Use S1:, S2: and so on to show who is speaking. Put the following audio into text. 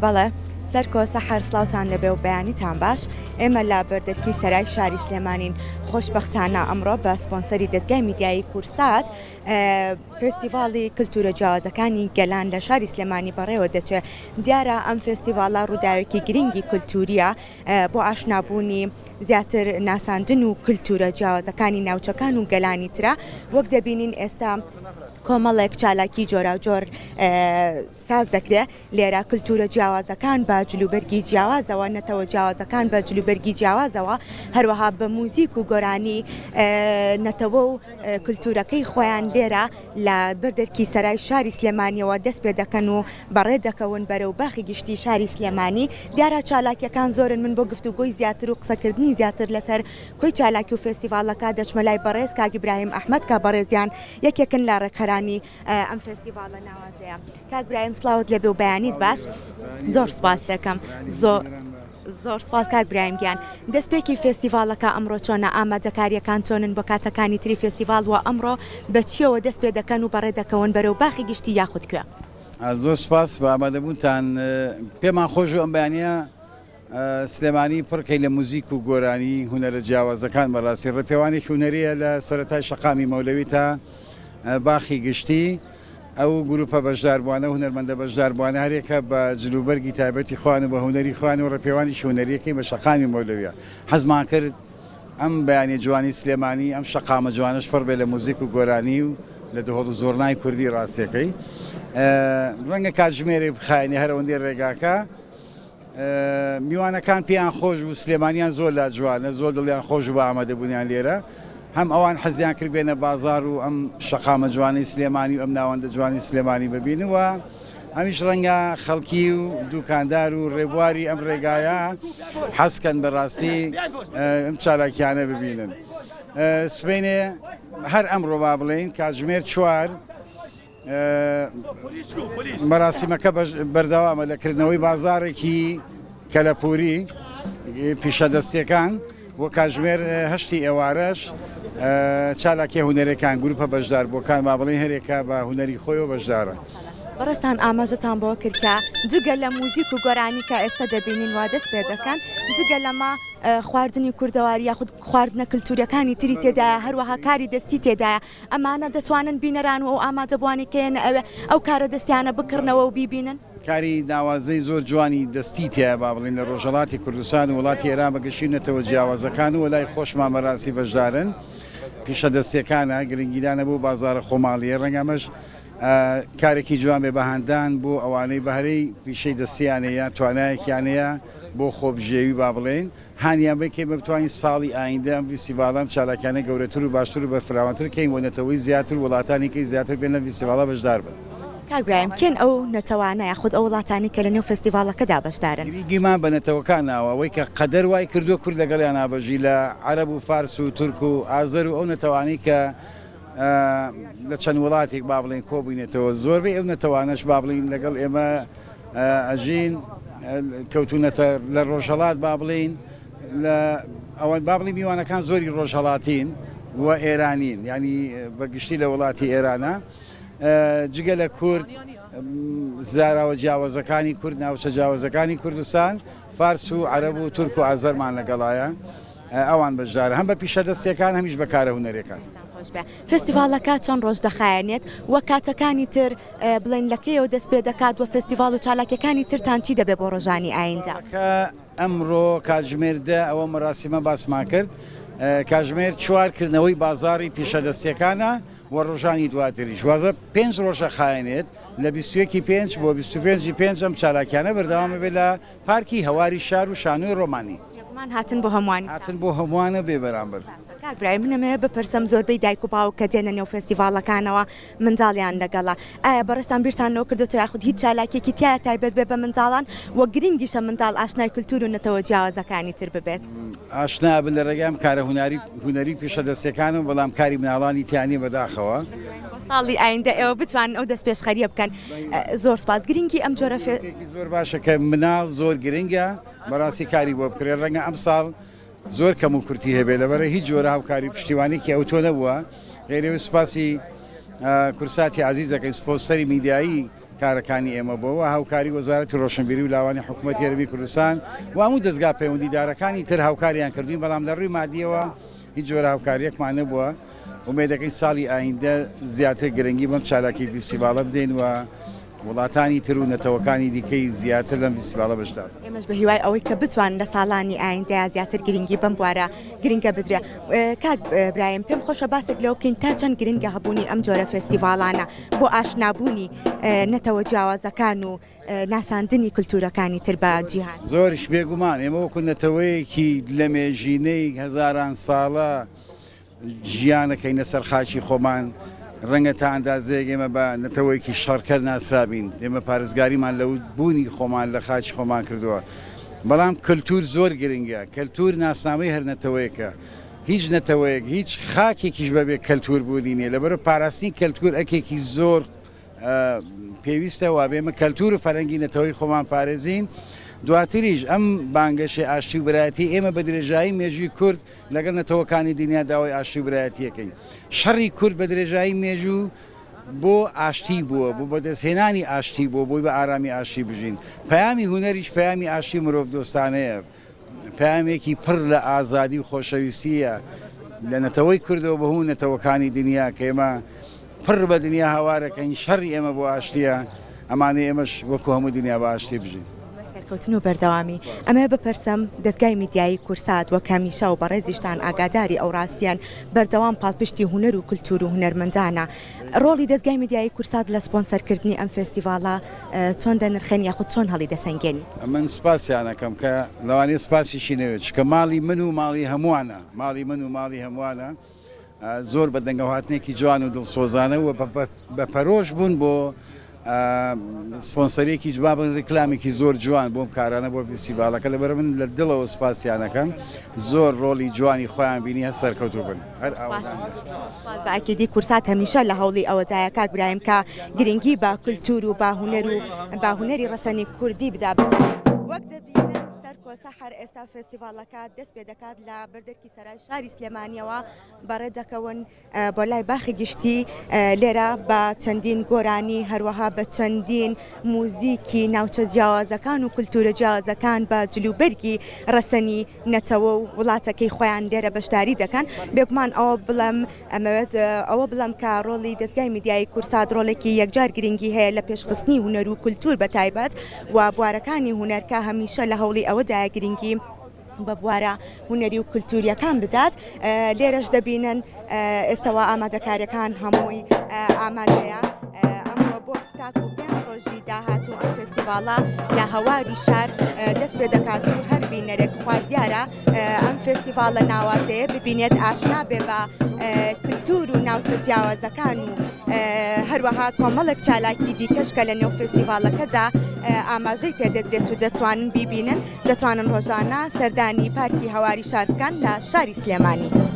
S1: بەڵێ سەرکۆ سەحەر سڵاوتان لەبێ و بەیانیتان باش ئێمە لە بەردەرکی سەرای شاری سلێمانین خۆشبەختانە ئەمڕۆ بە سپۆنسەری دەستگای میدیایی کورسات فێستیڤاڵی کلتورە جیاوازەکانی گەلان لە شاری سلێمانی بەڕێوە دەچێت. دیارە ئەم فێستیڤاڵە ڕووداوێکی گرنگی کلتوریە بۆ ئاشنابوونی زیاتر ناساندن و کلتورە جیاوازەکانی ناوچەکان و گەلانی ترە. وەک دەبینین ئێستا کۆمەڵێک چالاکی جۆرا و جۆر ساز دەکرێت لێرە کلتورە جیاوازەکان بە جلوبەرگی جیاوازەوە نەتەوە جیاوازەکان بە جلوبەرگی جیاوازەوە هەروەها بە موزیک و گۆرانی نەتەوە و کلتورەکەی خۆیان لێرە لە بەردەرکی سەرای شاری سلێمانیەوە دەست پێ دەکەن و بەڕێ دەکەون بەرەو باخی گشتی شاری سلێمانی. دیارە چالاکیەکان زۆرن. من بۆ گفتوگۆی زیاتر و قسەکردنی زیاتر لەسەر کۆی چالاکی و فێستیڤاڵەکە دەچمە لای بەڕێز کاک ئیبراهیم ئەحمەد کە بەڕێزیان یەکێکن لە ڕێکخەرانی ئەم فێستیڤاڵە ناوازەیە. کاک ئیبراهیم سڵاوت لەبێ و بەیانیت باش. زۆر سوپاس دەکەم. زۆر سوپاس کاک ئیبراهیم گیان. دەستپێکی فێستیڤاڵەکە ئەمڕۆ چۆنە؟ ئامادەکاریەکان چۆنن بۆ کاتەکانی تری فێستیڤاڵ و ئەمڕۆ بە چیەوە دەست پێ دەکەن و بەڕێ دەکەون بەرەو باخی گشتی یاخود کوێ؟
S2: زۆر سپاس بە ئامادەبوونتان. پێمان خۆش و ئەم بەیانیە سلێمانی پڕکەی لە موزیک و گۆرانی هونەرە جیاوازەکان بەڕاستی ڕێپێوانێکی هونەریە لە سەرەتای شەقامی مەولەوی تا باخی گشتی. ئەو گروپە بەشداربووانە هونەرمەندە بەشداربووانە هەرێکە بە جلوبەرگی تایبەتی خوان و بە هونەری خوان و ڕێپێوانی هونەریەکەی بە شەقامی مەولەویە. حەزمان کرد ئەم بەیانی جوانی سلێمانی ئەم شەقامە جوانش پڕ بێ لە موزیک و گۆرانی و لە دهۆڵ و زۆرنای کوردی ڕاستیەکەی. ڕەنگە کاتژمێرێ بخاینی هەر ئەوەندەی ڕێگاکە میوانەکان پێیان خۆش و سلێمانیان زۆر لا جوانە، زۆر دڵیان خۆش و بە ئامادەبوونیان لێرە. هەم ئەوان حەزیان کرد بێنە بازار و ئەم شەقامە جوانی سلێمانی و ئەم ناوەندە جوانی سلێمانی ببینەوە. ئەمیش ڕەنگە خەڵکی و دوکاندار و ڕێبواری ئەم ڕێگایە حەزکەن بەڕاستی ئەم چالاکیانە ببینن. سبەینێ هەر ئەمڕۆ با بڵێین کاتژمێر 4 مەراسیمەکە بەردەوامە لەکردنەوەی بازارێکی کەلەپوری پیشەدەستیەکان وە کاتژمێر 8 ئێوارەش چالاکی هونەرەکان گروپە بەشداربووەکان با بڵێن هەرێکە بە هونەری خۆیەوە بەشدارە.
S1: بەڕستان ئاماژەتان بۆ کردکە جگە لە موزیک و گۆرانی کە ئێستا دەبینین وا دەست پێ دەکەن جگە لەما خواردنی کوردەواری یاخود خواردنە کللتوریەکانی تری تێدایە هەروەها کاری دەستی تێدایە. ئەمانە دەتوانن بینەران و ئەو ئامادەبوانێکێن ئەو کارە دەستیانە بکردنەوە و بیبینن.
S2: کاری ناوازەی زۆر جوانی دەستی تایە با بڵین لە ڕۆژهەڵاتی کوردستان و وڵاتی ئێران بەگەشتێنێتەوە جیاوازەکان و وەلای خۆشمان بەڕاستی بەشدارن. پیشە دەستیەکانە گرنگیدانە بۆ بازارە خۆماڵیە ڕەنگەمەش کارێکی جوان بێ بەهاندان بۆ ئەوانەی بەهرەی پیشەی دەستیانەیە توانایەکیانەیە بۆ خۆبژێوی با بڵێن هانیان بکێ بتوانین ساڵی ئایندە ئەم فیستیڤاڵەم چالاکانە گەورەتر و باشتر و بەفراوانتر کەین بۆ نەتەوەی زیاتر وڵاتانێکی زیاتر بێنە فیستیڤاڵە بەشدار بن.
S1: کاک ئیبراهیم کێن ئەو نەتەوانە یاخود ئەو وڵاتانی کە لە نێو فێستیڤاڵەکەدا بەشدارن؟
S2: گیمان بە نەتەوەکان ناوە ئەوەی کە قەدەر وای کردووە کورد لەگەڵیان نابەژی لە عەرەب و فارس و تورک و ئازەر و ئەو نەتەوانی کە لە چەند وڵاتێک با بڵێن کۆبووینێتەوە زۆربەی ئەو نەتەوانەش با بڵین لەگەڵ ئێمە ئەژین کەوتونەتە لە ڕۆژهەڵات با بڵین لە ئەوەن با بڵین میوانەکان زۆری ڕۆژهەڵاتین و ئێرانین ینی بەگشتی لە وڵاتی ئێرانە جگە لە کورد زاراوە جیاوازەکانی کورد ناوچە جیاوازەکانی کوردستان فارس و عەرەب و تورک و ئازەرمان لەگەڵایە ئەوان بەشدارە هەم بە پیشەدەستیەکان هەمیش بەکارە هونەرەکان.
S1: فێستیڤاڵەکە چەند ڕۆژ دەخایەنێت وە کاتەکانی تر بڵێن لەکەیەوە دەست پێ دەکات وە فێستیڤاڵ و چالاکیەکانی ترتان چی دەبێت بۆ ڕۆژانی ئایندە؟
S2: ئەمڕۆ کاتژمێر 10 ئەوە مەراسیمە باسمان کرد کاتژمێر 4 کردنەوەی بازاری پیشەدەستیەکانە و ڕۆژانی دواتریش وازە 5 ڕۆژە خایەنێت لە 21 5 بۆ 25 5 ئەم چالاکیانە بەردەوامە بێت لە پارکی هەواری شار و شانۆی ڕۆمانی.
S1: هاتن بۆ هەمووانی
S2: هاتن بۆ هەمووانە بێ بەرامبەر.
S1: کاک ئیبراهیم منەمەیە بپرسم زۆربەی دایک و باوک کە دێنە نێو فێستیڤاڵەکانەوە منداڵیان لەگەڵا ئایا بەڕستان بیرتان لەوە کردوتە یاخود هیچ چالاکێکی تایە تایبەت بێ بە منداڵان وە گرنگیشە منداڵ ئاشنای کلتور و نەتەوە جیاوازەکانی تر ببێت؟
S2: ئاشنا بن لە ڕێگەم کارە هونەری پیشەدەستیەکانم بەڵام کاری مناڵانی تیانی بەداخەوە.
S1: ساڵی ئایندە ئێوە بتوانن ئەو دەست پێشخەریە بکەن. زۆر سپاس. گرنگی ئەم جۆرە
S2: زۆر باشە کە مناڵ زۆر گرنگە بەڕاستی کاری بۆ بکرێ ڕەنگە ئەم ساڵ زۆر کەم و کورتی هەبێ لەبەرە هیچ جۆرە هاوکاری پشتیوانێکی ئەو تۆ نەبووە غێرەوە سپاسی کورساتی عزیزەکەی سپۆنسەری میدیایی کارەکانی ئێمە بۆەوە هاوکاری وەزارەتی ڕۆشنبیری و لاوانی حکوومەت هێرمی کوردستان و هەموو دەستگا پەیوەندیدارەکانی تر هاوکاریان کردوین بەڵام لە ڕووی مادیەوە هیچ جۆرە هاوکاریەکمان نەبووە ومێدەکەی ساڵی ئایندە زیاتر گرنگی بەم چالاکی فیستیڤالە بدەین و وڵاتانی تر و نەتەوەکانی دیکەی زیاتر لەم فیستیڤالە بەشدار
S1: ئێمەش بە هیوای ئەوەی کە بتوان لە ساڵانی ئایندەیە زیاتر گرنگی بەم بوارە گرنگە بدرێ. کاک برایم پێم خۆشە باسێک لەوە بکەین تا چەند گرنگە هەبوونی ئەم جۆرە فێستیڤاڵانە بۆ ئاشنابوونی نەتەوە جیاوازەکان و ناساندنی کولتورەکانی تر بە جیهان.
S2: زۆریش بێگومان ئێمە وەکو نەتەوەیەکی لە مێژینەی هەزاران ساڵە ژیانەکەی لەسەر خاچی خۆمان ڕەنگە تا ئەندازەیەک ئێمە بە نەتەوەیەکی شەڕکەر ناسرابین ئێمە پارێزگاریمان لە بوونی خۆمان لە خاچی خۆمان کردووە بەڵام کللتور زۆر گرنگە کللتور ناسنامەی هەر نەتەوەیەکە هیچ نەتەوەیەک هیچ خاکێکیش بەبێ کللتور بوونی نیە لەبەرە پاراستنی کللتور ئەکێکی زۆر پێویستە وا بێمە کللتور و فەرەنگی نەتەوەی خۆمان پارێزین دواتریش ئەم بانگەشی ئاشتی و برایەتی ئێمە بە درێژایی مێژووی کورد لەگەڵ نەتەوەکانی دنیا داوای ئاشتی و برایەتیەکەین شەڕی کورد بە درێژایی مێژوو بۆ ئاشتی بووە بۆ بەدەستهێنانی ئاشتی بۆ بۆی بە ئارامی ئاشتی بژین پەیامی هونەریش پەیامی ئاشتی مرۆڤ دۆستانەیە پەیامێکی پڕ لە ئازادی و خۆشەویستیە لە نەتەوەی کردەوە بە هەموو نەتەوەکانی دنیا کە ئێمە پڕ بە دنیا هاوارەکەین شەڕی ئێمە بۆ ئاشتیە ئەمانەی ئێمەش وەکو هەموو دنیا بە ئاشتی بژین.
S1: کەوتن و بەردەوامی ئەمە بپرسم دەستگای میدیایی کورسات وە کەمیشە و بەڕێزیشتان ئاگاداری ئەو ڕاستیان بەردەوام پاڵپشتی هوەر و کولتور و هونەرمەندانە ڕۆڵی دەستگای میدیایی کورسات لە سپۆنسەرکردنی ئەم فێستیڤاڵە چۆن دەنرخێن یاخود چۆن هەڵی دەسەنگێنی
S2: من سپاسیانەکەم کە لەوانەیە سپاسیشی نەوێت کە ماڵی من و ماڵی هەمووانە ماڵی من و ماڵی هەمووانە زۆر بە دەنگەوهاتنێکی جوان و دڵسۆزانە و بە پەرۆش بوون بۆ سپۆنسەرێکی جوابن ڕیکلامێکی زۆر جوان بۆم کارانە بۆ فیستیڤالەکە لەبەر من لە دڵەوە سپاسیانەکەم زۆر ڕۆڵی جوانی خۆیان بینی هەر سەرکەوتوو بن هەر
S1: باکیدی کورسات هەمیشە لە هەوڵی ئەوەدایە کاک برایم کە گرنگی بە کولتور و با هونەری ڕەسەنی کوردی بدا بچێت وەک دەبینن سەر ئێستا فێستیڤالەکە دەست پێ دەکات لە بەردەرکی سەرای شاری سلێمانیەوە بەڕێ دەکەون بۆ لای باخی گشتی لێرە بە چەندین گۆرانی هەروەها بە چەندین موزیکی ناوچە جیاوازەکان و کولتورە جیاوازەکان بە جلوبەرگی ڕەسەنی نەتەوە و وڵاتەکەی خۆیان لێرە بەشداری دەکەن بێگومان ئەوە بڵم ئەمەوێت ئەوە بڵم کە ڕۆڵی دەستگای میدیایی کورسات ڕۆڵێکی یەکجار گرنگی هەیە لە پێشخستنی هونەر و کولتور بە تایبەت و بوارەکانی هونەرکە هەمیشە لە هەوڵی ئەوەدا گرنگی بە بوارە هونەری و کولتوریەکان بدات لێرەش دەبینن ئێستاوە ئامادەکاریەکان هەمووی ئامادەیە ئەمڕۆ بۆ تاک و پێنج ڕۆژی داهاتوو ئەم فێستیڤاڵە لە هەواری شار دەست پێ دەکات و هەر بینەرێک خوازیارە ئەم فێستیڤاڵە ناواتەیە ببینێت ئاشنا بێ بە کولتور و ناوچە جیاوازەکان و هەروەها کۆمەڵێک چالاکی دیکەش کە لە نێو فێستیڤاڵەکەدا ئاماژەی پێدەدرێت و دەتوانن بیبینن دەتوانن ڕۆژانە سەردانی پارکی هەواری شار بکەن لە شاری سلێمانی.